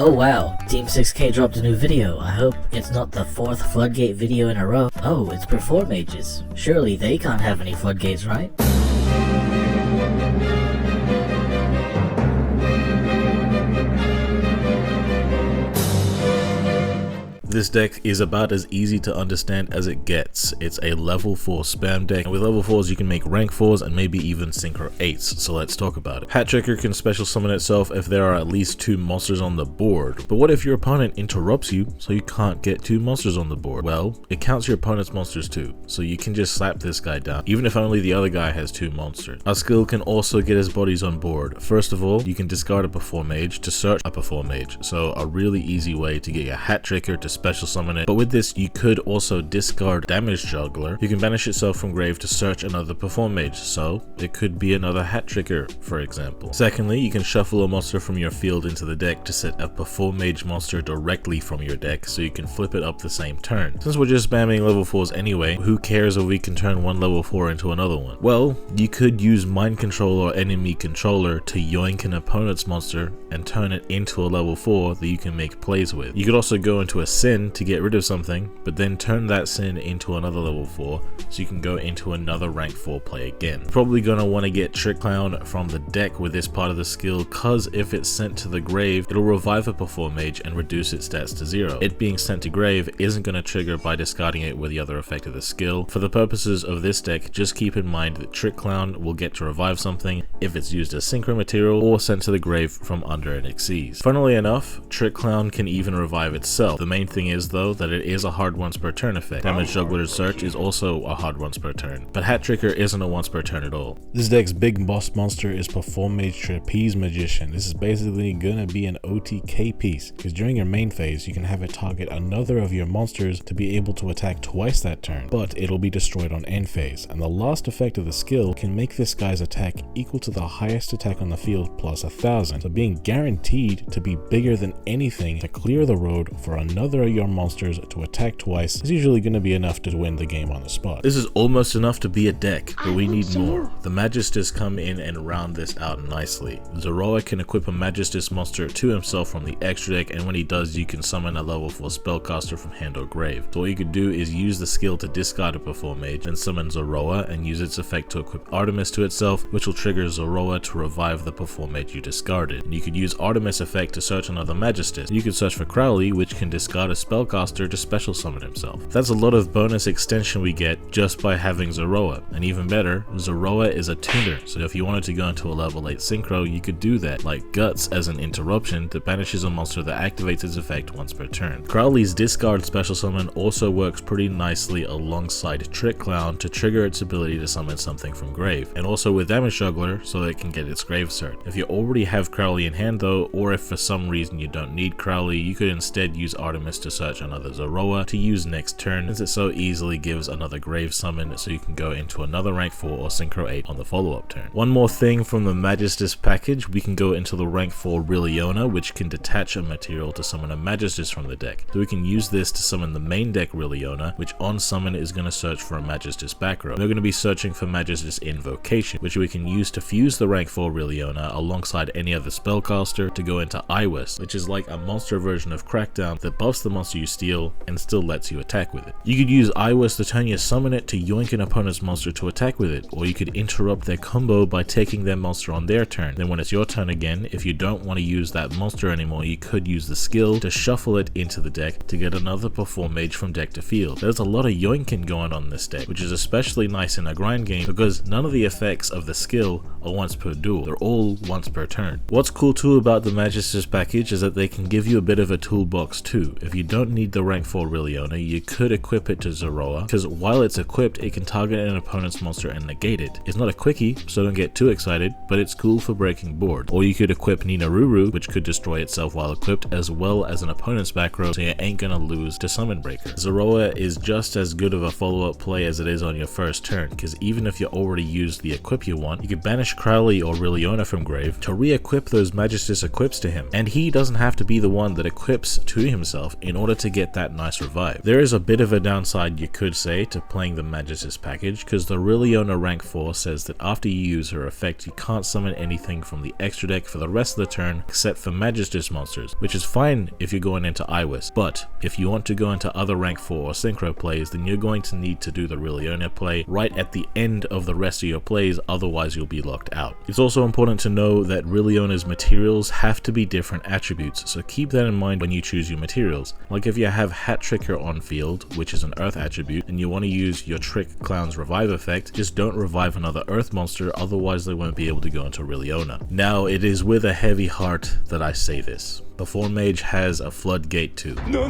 Oh wow, Team 6K dropped a new video. I hope it's not the 4th Floodgate video in a row. Oh, it's Performages. Surely they can't have any Floodgates, right? This deck is about as easy to understand as it gets. It's a level 4 spam deck, and with level 4s you can make rank 4s and maybe even synchro 8s, so let's talk about it. Hat Tricker can special summon itself if there are at least 2 monsters on the board, but what if your opponent interrupts you so you can't get 2 monsters on the board? Well, it counts your opponent's monsters too, so you can just slap this guy down, even if only the other guy has 2 monsters. Our skill can also get his bodies on board. First of all, you can discard a Performage to search a Performage, so a really easy way to get your Hat Tricker to special summon it. But with this, you could also discard Damage Juggler. You can banish itself from grave to search another Performage, so it could be another Hat Tricker, for example. Secondly, you can shuffle a monster from your field into the deck to set a Performage monster directly from your deck, so you can flip it up the same turn. Since we're just spamming level 4s anyway, who cares if we can turn one level 4 into another one? Well, you could use Mind Control or Enemy Controller to yoink an opponent's monster and turn it into a level 4 that you can make plays with. You could also go into a Sin to get rid of something, but then turn that Sin into another level 4 so you can go into another rank 4 play again. Probably gonna want to get Trick Clown from the deck with this part of the skill, cause if it's sent to the grave, it'll revive a Performage and reduce its stats to 0. It being sent to grave isn't gonna trigger by discarding it with the other effect of the skill. For the purposes of this deck, just keep in mind that Trick Clown will get to revive something if it's used as synchro material or sent to the grave from under an Xyz. Funnily enough, Trick Clown can even revive itself. The main thing is though that it is a hard once per turn effect. Damage Juggler's Search is also a hard once per turn, but Hat Tricker isn't a once per turn at all. This deck's big boss monster is Performage Trapeze Magician. This is basically gonna be an OTK piece, because during your main phase you can have it target another of your monsters to be able to attack twice that turn, but it'll be destroyed on end phase, and the last effect of the skill can make this guy's attack equal to the highest attack on the field plus 1000, so being guaranteed to be bigger than anything to clear the road for another of your monsters to attack twice is usually going to be enough to win the game on the spot. This is almost enough to be a deck, but we need more. The Magistus come in and round this out nicely. Zoroa can equip a Magistus monster to himself from the extra deck, and when he does, you can summon a level 4 spellcaster from hand or grave. So what you could do is use the skill to discard a Performage, then summon Zoroa and use its effect to equip Artemis to itself, which will trigger Zoroa to revive the Performage you discarded. And you could use Artemis effect to search another Magistus. You could search for Crowley, which can discard a spellcaster to special summon himself. That's a lot of bonus extension we get just by having Zoroa, and even better, Zoroa is a tuner, so if you wanted to go into a level 8 synchro, you could do that, like Guts as an interruption that banishes a monster that activates its effect once per turn. Crowley's discard special summon also works pretty nicely alongside Trick Clown to trigger its ability to summon something from grave, and also with Damage Juggler so that it can get its grave cert. If you already have Crowley in hand though, or if for some reason you don't need Crowley, you could instead use Artemis to search another Zoroa to use next turn, since it so easily gives another grave summon so you can go into another rank 4 or synchro 8 on the follow-up turn. One more thing from the Magistus package, we can go into the rank 4 Rilliona, which can detach a material to summon a Magistus from the deck. So we can use this to summon the main deck Rilliona, which on summon is going to search for a Magistus back row. We're going to be searching for Magistus Invocation, which we can use to fuse the rank 4 Rilliona alongside any other spellcaster to go into Iwis, which is like a monster version of Crackdown that buffs the monster you steal and still lets you attack with it. You could use Iwis to turn your summon it to yoink an opponent's monster to attack with it, or you could interrupt their combo by taking their monster on their turn. Then when it's your turn again, if you don't want to use that monster anymore, you could use the skill to shuffle it into the deck to get another Performage from deck to field. There's a lot of yoinking going on in this deck, which is especially nice in a grind game because none of the effects of the skill are once per duel, they're all once per turn. What's cool too about the Magistus package is that they can give you a bit of a toolbox too. If you don't need the rank 4 Rilliona, you could equip it to Zoroa, because while it's equipped, it can target an opponent's monster and negate it. It's not a quickie, so don't get too excited, but it's cool for breaking board. Or you could equip Ninaruru, which could destroy itself while equipped, as well as an opponent's back row, so you ain't gonna lose to Summon Breaker. Zoroa is just as good of a follow-up play as it is on your first turn, because even if you already used the equip you want, you could banish Crowley or Rilliona from grave to re-equip those Magistus equips to him, and he doesn't have to be the one that equips to himself. in order to get that nice revive. There is a bit of a downside, you could say, to playing the Magistus package, because the Liliona rank 4 says that after you use her effect, you can't summon anything from the extra deck for the rest of the turn except for Magistus monsters, which is fine if you're going into Iwis, but if you want to go into other rank 4 or synchro plays, then you're going to need to do the Liliona play right at the end of the rest of your plays, otherwise you'll be locked out. It's also important to know that Liliona's materials have to be different attributes, so keep that in mind when you choose your materials. Like if you have Hat Tricker on field, which is an earth attribute, and you want to use your Trick Clown's revive effect, just don't revive another earth monster, otherwise they won't be able to go into Liliona. Now, it is with a heavy heart that I say this. Performage has a Floodgate too. No.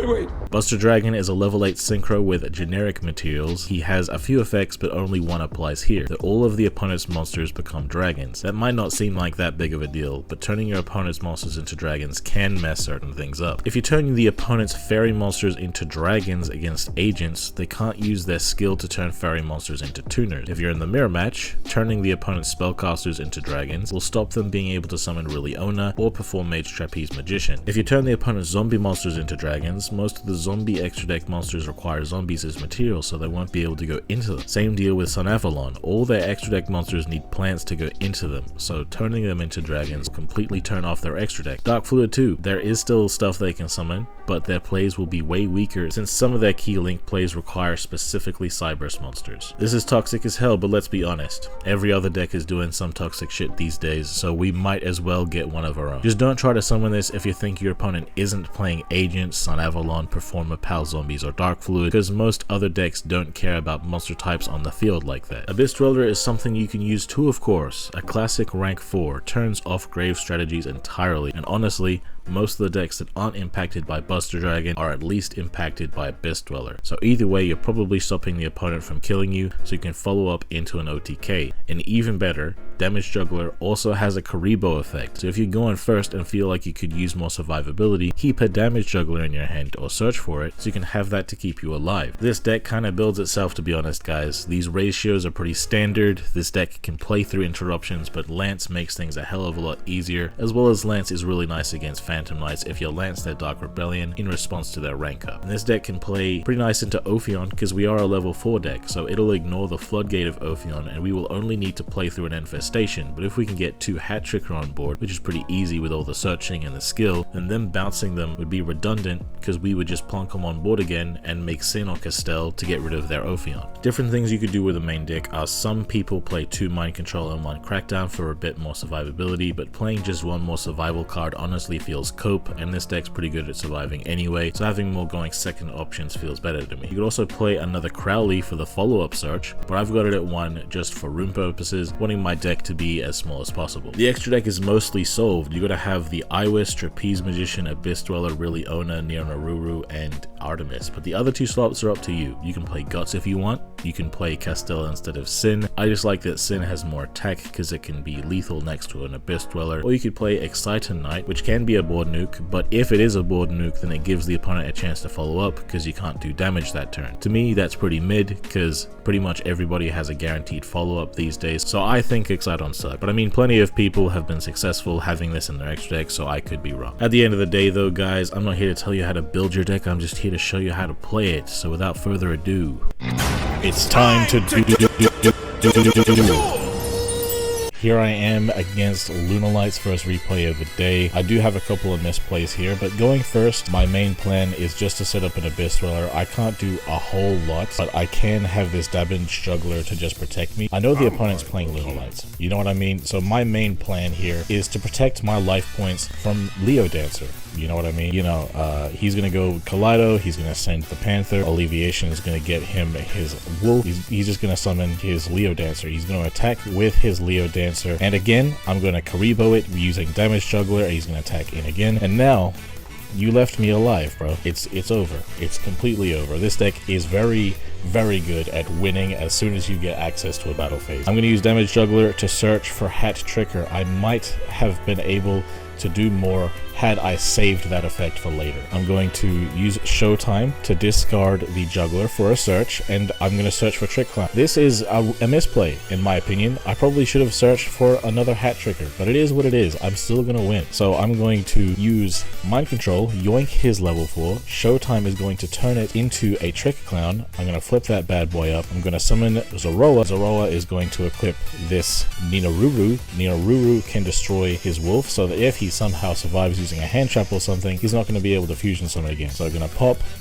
Wait. Buster Dragon is a level 8 synchro with generic materials. He has a few effects, but only one applies here, that all of the opponent's monsters become dragons. That might not seem like that big of a deal, but turning your opponent's monsters into dragons can mess certain things up. If you're turning the opponent's fairy monsters into dragons against agents, they can't use their skill to turn fairy monsters into tuners. If you're in the mirror match, turning the opponent's spellcasters into dragons will stop them being able to summon Liliona or Performage Trapeze Magician. If you turn the opponent's zombie monsters into dragons, most of the zombie extra deck monsters require zombies as material, so they won't be able to go into them. Same deal with Sun Avalon. All their extra deck monsters need plants to go into them, so turning them into dragons completely turn off their extra deck. Dark Fluid too. There is still stuff they can summon, but their plays will be way weaker since some of their key link plays require specifically Cyberse monsters. This is toxic as hell, but let's be honest. Every other deck is doing some toxic shit these days, so we might as well get one of our own. Just don't try to summon this if you think your opponent isn't playing Agents, Sun Avalon, Performer, Pal Zombies, or Dark Fluid, because most other decks don't care about monster types on the field like that. Abyss Dweller is something you can use too, of course. A classic rank 4, turns off grave strategies entirely, and honestly, most of the decks that aren't impacted by Buster Dragon are at least impacted by Abyss Dweller. So either way, you're probably stopping the opponent from killing you, so you can follow up into an OTK. And even better, Damage Juggler also has a Karibo effect, so if you're going first and feel like you could use more survivability, keep a Damage Juggler in your hand or search for it so you can have that to keep you alive. This deck kind of builds itself, to be honest guys. These ratios are pretty standard. This deck can play through interruptions, but Lance makes things a hell of a lot easier, as well as Lance is really nice against Phantom Knights if you lance their Dark Rebellion in response to their rank up. And this deck can play pretty nice into Ophion because we are a level 4 deck, so it'll ignore the Floodgate of Ophion and we will only need to play through an Infestation. But if we can get 2 Hat Tricker on board, which is pretty easy with all the searching and the skill, then them bouncing them would be redundant because we would just plonk them on board again and make Sin or Castell to get rid of their Ophion. Different things you could do with the main deck are some people play 2 Mind Control and 1 Crackdown for a bit more survivability, but playing just 1 more survival card honestly feels cope, and this deck's pretty good at surviving anyway, so having more going second options feels better to me. You could also play another Crowley for the follow-up search, but I've got it at 1 just for room purposes, wanting my deck to be as small as possible. The extra deck is mostly solved. You gotta have the Iwis, Trapeze Magician, Abyss Dweller, Liliona, Nirnaruru, and Artemis, but the other 2 slots are up to you. You can play Guts if you want, you can play Castell instead of Sin. I just like that Sin has more attack because it can be lethal next to an Abyss Dweller, or you could play Exciton Knight, which can be a board nuke, but if it is a board nuke, then it gives the opponent a chance to follow up because you can't do damage that turn. To me, that's pretty mid because pretty much everybody has a guaranteed follow-up these days, so I think Exciton sucks. But I mean, plenty of people have been successful having this in their extra deck, so I could be wrong. At the end of the day though, guys, I'm not here to tell you how to build your deck, I'm just here to show you how to play it. So without further ado, it's time to do. Here I am against Lunalight's first replay of the day. I do have a couple of misplays here, but going first, my main plan is just to set up an Abyss Dweller. I can't do a whole lot, but I can have this Damage Juggler to just protect me. I know the opponent's playing Lunalights, you know what I mean? So my main plan here is to protect my life points from Leo Dancer. You know what I mean? You know, he's gonna go Kaleido, he's gonna send the Panther, Alleviation is gonna get him his Wolf, he's just gonna summon his Leo Dancer, he's gonna attack with his Leo Dancer, and again, I'm gonna Karibo it using Damage Juggler, and he's gonna attack in again, and now, you left me alive, bro. It's over. It's completely over. This deck is very, very good at winning as soon as you get access to a battle phase. I'm gonna use Damage Juggler to search for Hat Tricker. I might have been able to do more had I saved that effect for later. I'm going to use Showtime to discard the Juggler for a search, and I'm going to search for Trick Clown. This is a misplay, in my opinion. I probably should have searched for another Hat Tricker, but it is what it is. I'm still going to win. So I'm going to use Mind Control, yoink his level 4. Showtime is going to turn it into a Trick Clown. I'm going to flip that bad boy up. I'm going to summon Zoroa. Zoroa is going to equip this Ninaruru. Ninaruru can destroy his wolf, so that if he somehow survives using a hand trap or something, he's not going to be able to fusion summon again. So I'm going to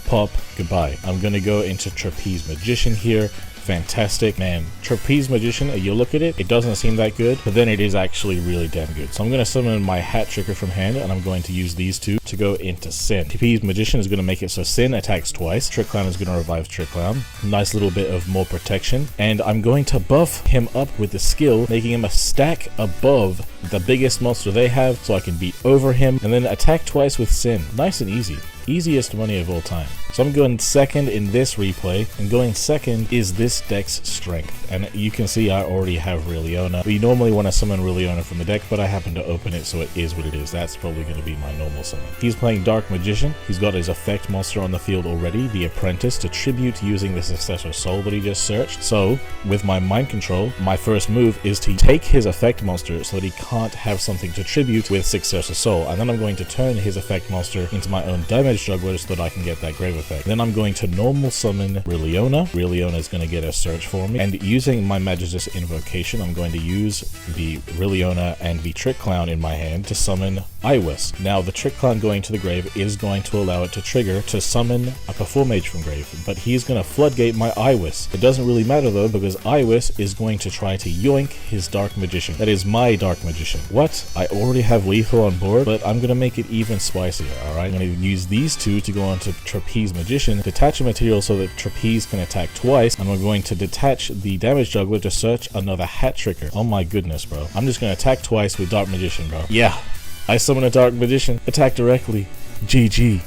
pop, goodbye. I'm going to go into Trapeze Magician here. Fantastic, man. Trapeze Magician, you look at it, it doesn't seem that good, but then it is actually really damn good. So I'm going to summon my Hat Tricker from hand, and I'm going to use these two to go into Sin. Trapeze Magician is going to make it so Sin attacks twice. Trick Clown is going to revive Trick Clown. Nice little bit of more protection. And I'm going to buff him up with the skill, making him a stack above the biggest monster they have, so I can beat over him, and then attack twice with Sin. Nice and easy. Easiest money of all time. So I'm going second in this replay, and going second is this deck's strength. And you can see I already have Rilliona. We normally want to summon Rilliona from the deck, but I happen to open it, so it is what it is. That's probably going to be my normal summon. He's playing Dark Magician. He's got his effect monster on the field already, the Apprentice, to tribute using the Successor Soul that he just searched. So with my Mind Control, my first move is to take his effect monster so that he can't have something to tribute with Successor Soul. And then I'm going to turn his effect monster into my own damage juggler so that I can get that grave effect. Then I'm going to normal summon Rilliona. Rilliona is going to get a search for me, and using my Magistus invocation, I'm going to use the Rilliona and the Trick Clown in my hand to summon Iwis. Now the Trick Clown going to the grave is going to allow it to trigger to summon a Performage from grave, but he's going to floodgate my Iwis. It doesn't really matter though, because Iwis is going to try to yoink his Dark Magician. That is my Dark Magician. What? I already have lethal on board, but I'm going to make it even spicier, alright? I'm going to use these two to go on to Trapeze Magician, detach a material so that Trapeze can attack twice, and we're going to detach the damage juggler to search another Hat Tricker. Oh my goodness, bro. I'm just going to attack twice with Dark Magician, bro. Yeah, I summon a Dark Magician, attack directly. GG.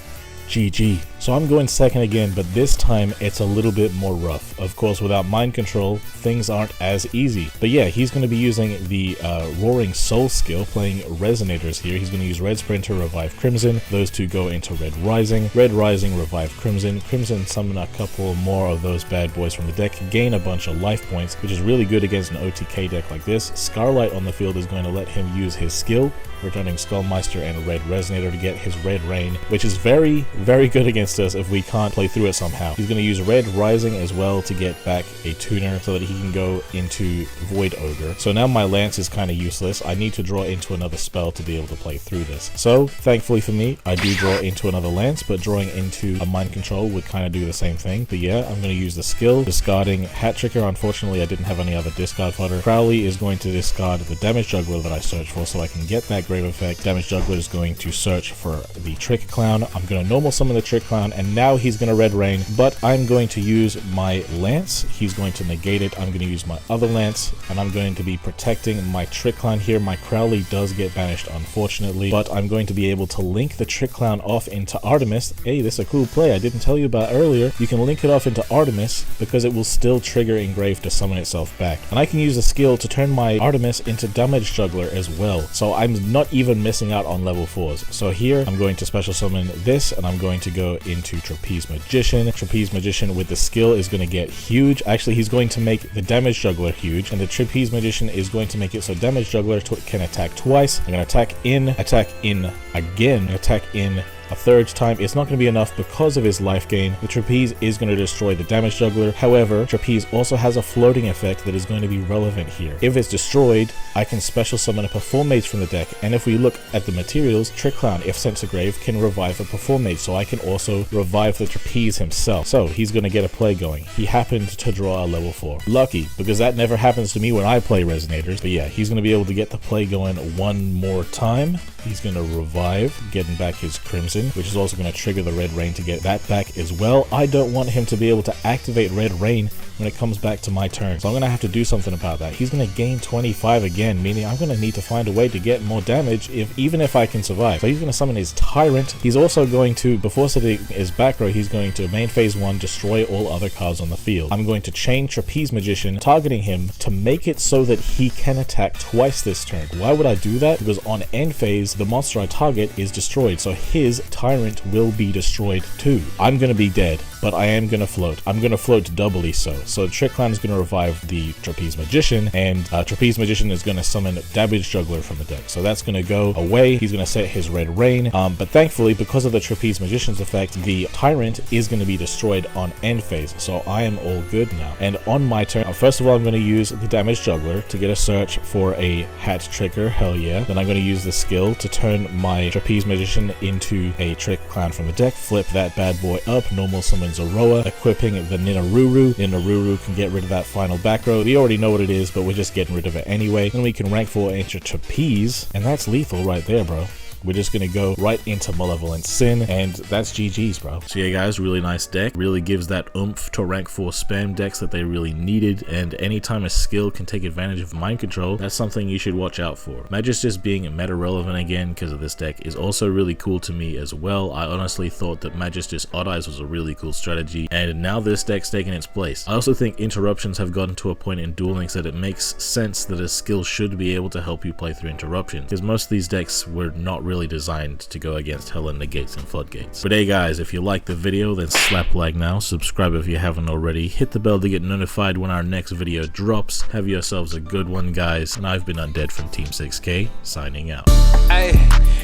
GG. So I'm going second again, but this time it's a little bit more rough. Of course, without Mind Control, things aren't as easy. But yeah, he's going to be using the Roaring Soul skill, playing Resonators here. He's going to use Red Sprinter, revive Crimson. Those two go into Red Rising. Red Rising, revive Crimson. Crimson summon a couple more of those bad boys from the deck, gain a bunch of life points, which is really good against an OTK deck like this. Scarlight on the field is going to let him use his skill, returning Skullmeister and Red Resonator to get his Red Rain, which is very, very good against us if we can't play through it somehow. He's going to use Red Rising as well to get back a tuner so that he can go into Void Ogre. So now my Lance is kind of useless. I need to draw into another spell to be able to play through this. So thankfully for me, I do draw into another Lance, but drawing into a Mind Control would kind of do the same thing. But yeah, I'm going to use the skill, discarding Hat Tricker. Unfortunately, I didn't have any other discard fodder. Crowley is going to discard the Damage Juggler that I searched for so I can get that grave effect. Damage Juggler is going to search for the Trick Clown. I'm going to normal summon the Trick Clown, and now he's going to Red Rain, but I'm going to use my Lance. He's going to negate it. I'm going to use my other Lance, and I'm going to be protecting my Trick Clown here. My Crowley does get banished, unfortunately, but I'm going to be able to link the Trick Clown off into Artemis. Hey, this is a cool play I didn't tell you about earlier. You can link it off into Artemis because it will still trigger Engrave to summon itself back, and I can use the skill to turn my Artemis into Damage Juggler as well, so I'm not even missing out on level 4s. So here I'm going to special summon this, and I'm going to go into Trapeze Magician. Trapeze Magician with the skill is going to get huge. Actually, he's going to make the Damage Juggler huge, and the Trapeze Magician is going to make it so Damage Juggler can attack twice. I'm going to attack in again, attack in a third time. It's not going to be enough because of his life gain. The Trapeze is going to destroy the Damage Juggler. However, Trapeze also has a floating effect that is going to be relevant here. If it's destroyed, I can special summon a Performage from the deck, and if we look at the materials, Trick Clown, if sent to grave, can revive a Performage, so I can also revive the Trapeze himself. So he's going to get a play going. He happened to draw a level 4. Lucky, because that never happens to me when I play Resonators. But yeah, he's going to be able to get the play going one more time. He's going to revive, getting back his Crimson, which is also going to trigger the Red Rain to get that back as well. I don't want him to be able to activate Red Rain when it comes back to my turn. So I'm gonna have to do something about that. He's gonna gain 25 again, meaning I'm gonna need to find a way to get more damage even if I can survive. So he's gonna summon his Tyrant. He's also going to, before setting his back row, he's going to main phase 1, destroy all other cards on the field. I'm going to chain Trapeze Magician, targeting him to make it so that he can attack twice this turn. Why would I do that? Because on end phase, the monster I target is destroyed, so his Tyrant will be destroyed too. I'm gonna be dead, but I am gonna float. I'm gonna float doubly so. So Trick Clan is gonna revive the Trapeze Magician, and Trapeze Magician is gonna summon Damage Juggler from the deck. So that's gonna go away. He's gonna set his Red Rain, but thankfully, because of the Trapeze Magician's effect, the Tyrant is gonna be destroyed on end phase. So I am all good now. And on my turn, first of all, I'm gonna use the Damage Juggler to get a search for a hat trigger. Hell yeah. Then I'm gonna use the skill to turn my Trapeze Magician into a Trick Clan from the deck, flip that bad boy up, normal summon Zoroa, equipping the Ninaruru. Ninaruru can get rid of that final back row. We already know what it is, but we're just getting rid of it anyway. Then we can rank 4 Ancient Trapeze, and that's lethal right there, bro. We're just gonna go right into Malevolent Sin, and that's GG's, bro. So yeah guys, really nice deck. Really gives that oomph to rank 4 spam decks that they really needed, and anytime a skill can take advantage of mind control, that's something you should watch out for. Magistus being meta relevant again because of this deck is also really cool to me as well. I honestly thought that Magistus Odd Eyes was a really cool strategy, and now this deck's taking its place. I also think interruptions have gotten to a point in Duel Links that it makes sense that a skill should be able to help you play through interruptions, because most of these decks were not really designed to go against Hell and Negates and Floodgates. But hey guys, if you liked the video, then slap like now, subscribe if you haven't already, hit the bell to get notified when our next video drops. Have yourselves a good one guys, and I've been Undead from Team 6K, signing out. Hey,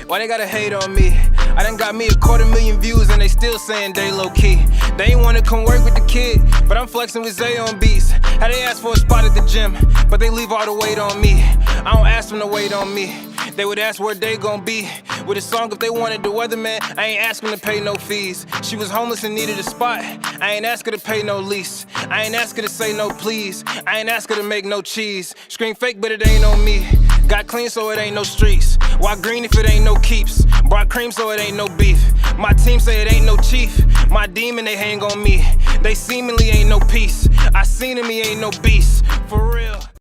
why they gotta hate on me? I done got me 250,000 views and they still saying they low key. They ain't wanna come work with the kid, but I'm flexing with Zay on beats. How they ask for a spot at the gym, but they leave all the weight on me. I don't ask them to wait on me. They would ask where they gon' be with a song if they wanted the weatherman. I ain't asking to pay no fees. She was homeless and needed a spot. I ain't ask her to pay no lease. I ain't ask her to say no please. I ain't ask her to make no cheese. Scream fake but it ain't on me. Got clean so it ain't no streets. Why green if it ain't no keeps? Brought cream so it ain't no beef. My team say it ain't no chief. My demon they hang on me. They seemingly ain't no peace. I seen him, he ain't no beast. For real.